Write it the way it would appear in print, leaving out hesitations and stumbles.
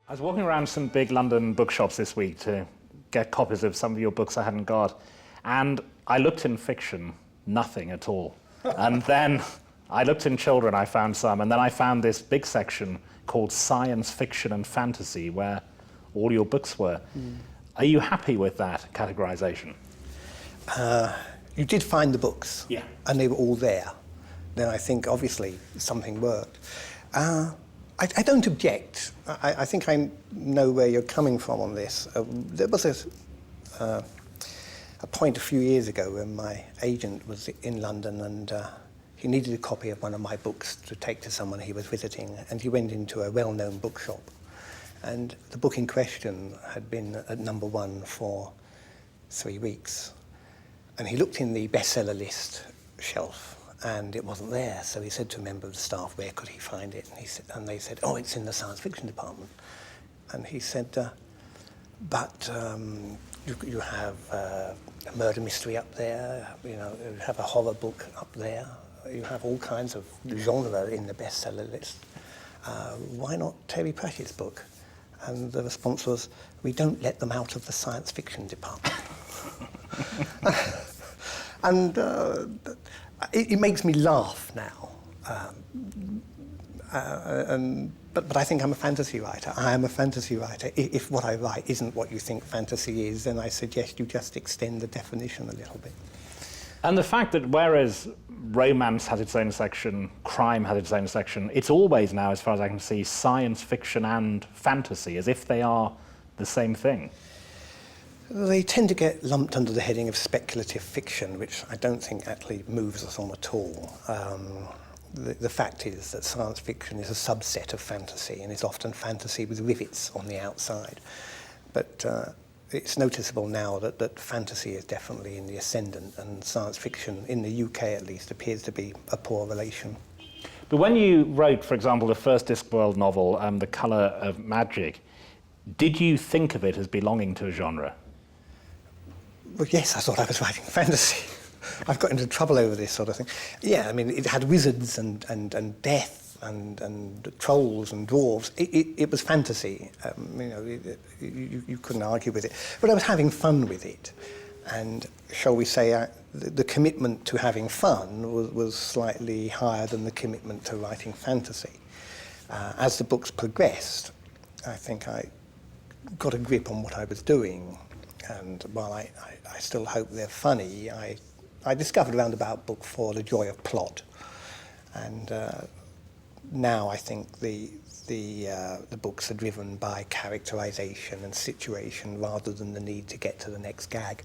I was walking around some big London bookshops this week to get copies of some of your books I hadn't got, and I looked in fiction, nothing at all. And then I looked in children, I found some, and then I found this big section called science fiction and fantasy, where all your books were. Are you happy with that categorization? You did find the books, Yeah. and they were all there. Then I think, obviously, something worked. I don't object. I think I know where you're coming from on this. There was a point a few years ago when my agent was in London and he needed a copy of one of my books to take to someone he was visiting, and he went into a well-known bookshop. And the book in question had been at #1 for 3 weeks. And he looked in the bestseller list shelf, and it wasn't there. So he said to a member of the staff, where could he find it? And they said, oh, it's in the science fiction department. And he said, but you have a murder mystery up there, you have a horror book up there, you have all kinds of genre in the bestseller list. Why not Terry Pratchett's book? And the response was, we don't let them out of the science fiction department. And it makes me laugh now. But I think I'm a fantasy writer. I am a fantasy writer. If what I write isn't what you think fantasy is, then I suggest you just extend the definition a little bit. And the fact that whereas romance has its own section, crime has its own section, it's always now, as far as I can see, science fiction and fantasy, as if they are the same thing. They tend to get lumped under the heading of speculative fiction, which I don't think actually moves us on at all. The fact is that science fiction is a subset of fantasy, and it's often fantasy with rivets on the outside. But it's noticeable now that fantasy is definitely in the ascendant, and science fiction, in the UK at least, appears to be a poor relation. But when you wrote, for example, the first Discworld novel, The Colour of Magic, did you think of it as belonging to a genre? Well, yes, I thought I was writing fantasy. I've got into trouble over this sort of thing. Yeah, I mean, it had wizards and death and trolls and dwarves. It was fantasy. You couldn't argue with it. But I was having fun with it. And shall we say, the commitment to having fun was slightly higher than the commitment to writing fantasy. As the books progressed, I think I got a grip on what I was doing. And while I still hope they're funny, I discovered around about book 4 the joy of plot. And now I think the books are driven by characterization and situation rather than the need to get to the next gag.